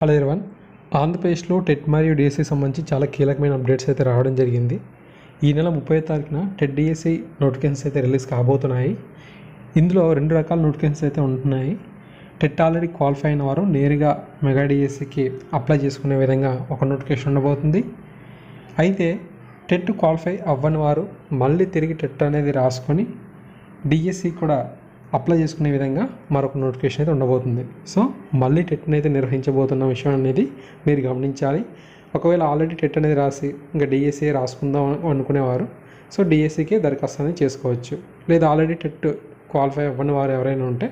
Hello everyone, ఆంధ్రప్రదేశ్లో TET మరియు DSC సంబంధించి చాలా కీలకమైన అప్డేట్స్ అయితే రావడం జరిగింది. ఈ నెల 30వ తారీఖున టెట్ డిఎస్సి నోటిఫికేషన్స్ అయితే రిలీజ్ కాబోతున్నాయి. ఇందులో 2 రకాల నోటిఫికేషన్స్ అయితే ఉంటున్నాయి. టెట్ ఆల్రెడీ క్వాలిఫై అయిన వారు నేరుగా మెగా డిఎస్సికి అప్లై చేసుకునే విధంగా ఒక నోటిఫికేషన్ ఉండబోతుంది. అయితే టెట్ క్వాలిఫై అవ్వని వారు మళ్ళీ తిరిగి టెట్ అనేది రాసుకొని డిఎస్సి కూడా అప్లై చేసుకునే విధంగా మరొక నోటిఫికేషన్ అయితే ఉండబోతుంది. సో మళ్ళీ టెట్ని అయితే నిర్వహించబోతున్న విషయం అనేది మీరు గమనించాలి. ఒకవేళ ఆల్రెడీ టెట్ అనేది రాసి ఇంకా డిఎస్సి రాసుకుందాం అనుకునేవారు సో డిఎస్సికి దరఖాస్తు అనేది చేసుకోవచ్చు. లేదా ఆల్రెడీ టెట్ క్వాలిఫై అవ్వని వారు ఎవరైనా ఉంటే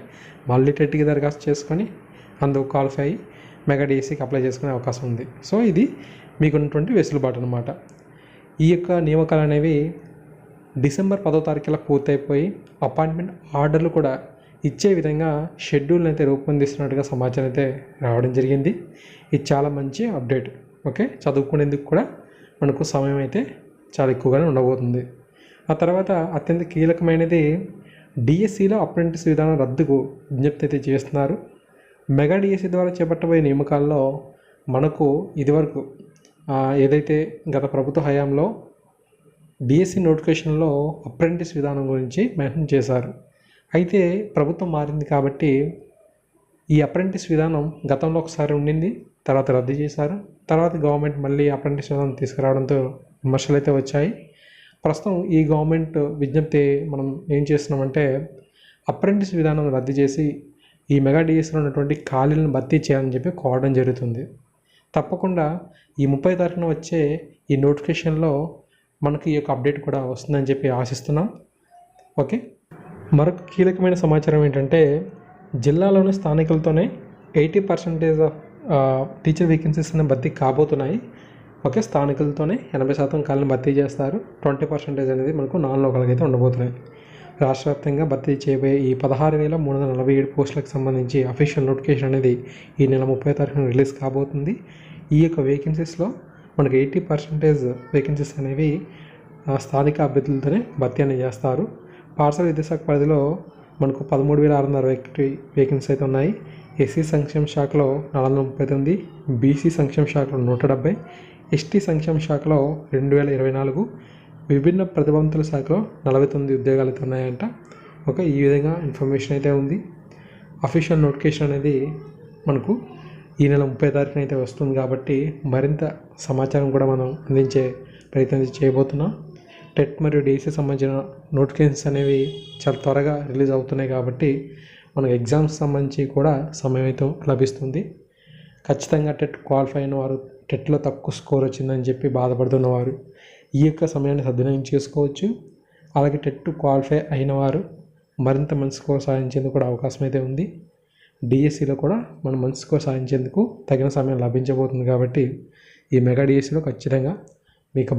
మళ్ళీ టెట్కి దరఖాస్తు చేసుకొని అందుకు క్వాలిఫై అయ్యి మెగా డిఎస్సికి అప్లై చేసుకునే అవకాశం ఉంది. సో ఇది మీకున్నటువంటి వెసులుబాటు అనమాట. ఈ యొక్క నియామకాలు అనేవి డిసెంబర్ 10వ తారీఖులా పూర్తయిపోయి అపాయింట్మెంట్ ఆర్డర్లు కూడా ఇచ్చే విధంగా షెడ్యూల్ని అయితే రూపొందిస్తున్నట్టుగా సమాచారం అయితే రావడం జరిగింది. ఇది చాలా మంచి అప్డేట్. ఓకే, చదువుకునేందుకు కూడా మనకు సమయం అయితే చాలా ఎక్కువగానే ఉండబోతుంది. ఆ తర్వాత అత్యంత కీలకమైనది డిఎస్సిలో అప్రెంటిస్ విధానం రద్దుకు విజ్ఞప్తి అయితే చేస్తున్నారు. మెగా డిఎస్సి ద్వారా చేపట్టబోయే నియామకాల్లో మనకు ఇదివరకు ఏదైతే గత ప్రభుత్వ హయాంలో డిఎస్సి నోటిఫికేషన్లో అప్రెంటిస్ విధానం గురించి మెన్షన్ చేశారు. అయితే ప్రభుత్వం మారింది కాబట్టి ఈ అప్రెంటిస్ విధానం గతంలో ఒకసారి ఉండింది, తర్వాత రద్దు చేశారు. తర్వాత గవర్నమెంట్ మళ్ళీ అప్రెంటిస్ విధానం తీసుకురావడంతో విమర్శలు అయితే వచ్చాయి. ప్రస్తుతం ఈ గవర్నమెంట్ విజ్ఞప్తి మనం ఏం చేస్తున్నామంటే అప్రెంటిస్ విధానం రద్దు చేసి ఈ మెగా డిఎస్సిలో ఉన్నటువంటి ఖాళీలను భర్తీ చేయాలని చెప్పి కోరడం జరుగుతుంది. తప్పకుండా ఈ 30వ తారీఖున వచ్చే ఈ నోటిఫికేషన్లో మనకి ఈ యొక్క అప్డేట్ కూడా వస్తుందని చెప్పి ఆశిస్తున్నాం. ఓకే, మరొక కీలకమైన సమాచారం ఏంటంటే జిల్లాలోని స్థానికులతోనే 80% ఆఫ్ టీచర్ వేకెన్సీస్ భర్తీ కాబోతున్నాయి. ఓకే, స్థానికులతోనే 80% ఖాళీని భర్తీ చేస్తారు. 20% అనేది మనకు నాన్ లోకల్గా అయితే ఉండబోతున్నాయి. రాష్ట్ర వ్యాప్తంగా భర్తీ చేయబోయే ఈ 16,347 పోస్టులకు సంబంధించి అఫీషియల్ నోటిఫికేషన్ అనేది ఈ నెల 30వ తారీఖున రిలీజ్ కాబోతుంది. ఈ యొక్క వేకెన్సీస్లో మనకు 80% వేకెన్సీస్ అనేవి స్థానిక అభ్యర్థులతోనే భర్తీ అనేది చేస్తారు. పాఠశాల విద్యాశాఖ పరిధిలో మనకు 13,661 వేకెన్సీ అయితే ఉన్నాయి. ఎస్సీ సంక్షేమ శాఖలో 439, బీసీ సంక్షేమ శాఖలో 170, ఎస్టీ సంక్షేమ శాఖలో 2,024, విభిన్న ప్రతిభావంతుల శాఖలో 49 ఉద్యోగాలు అయితే ఉన్నాయంట. ఓకే, ఈ విధంగా ఇన్ఫర్మేషన్ అయితే ఉంది. అఫీషియల్ నోటిఫికేషన్ అనేది మనకు ఈ నెల 30వ తారీఖున అయితే వస్తుంది కాబట్టి మరింత సమాచారం కూడా మనం అందించే ప్రయత్నం చేయబోతున్నాం. టెట్ మరియు డిఎస్సి సంబంధించిన నోటిఫికేషన్స్ అనేవి చాలా త్వరగా రిలీజ్ అవుతున్నాయి కాబట్టి మనకు ఎగ్జామ్స్ సంబంధించి కూడా సమయం అయితే లభిస్తుంది. ఖచ్చితంగా టెట్ క్వాలిఫై అయిన వారు, టెట్లో తక్కువ స్కోర్ వచ్చిందని చెప్పి బాధపడుతున్నవారు ఈ యొక్క సమయాన్ని సద్వినియోగం చేసుకోవచ్చు. అలాగే టెట్ క్వాలిఫై అయిన వారు మరింత మంచి స్కోర్ సాధించేందుకు కూడా అవకాశం అయితే ఉంది. డిఎస్సిలో కూడా మనం మంచి స్కోర్ సాధించేందుకు తగిన సమయం లభించబోతుంది కాబట్టి ఈ మెగా డిఎస్సిలో ఖచ్చితంగా మీకు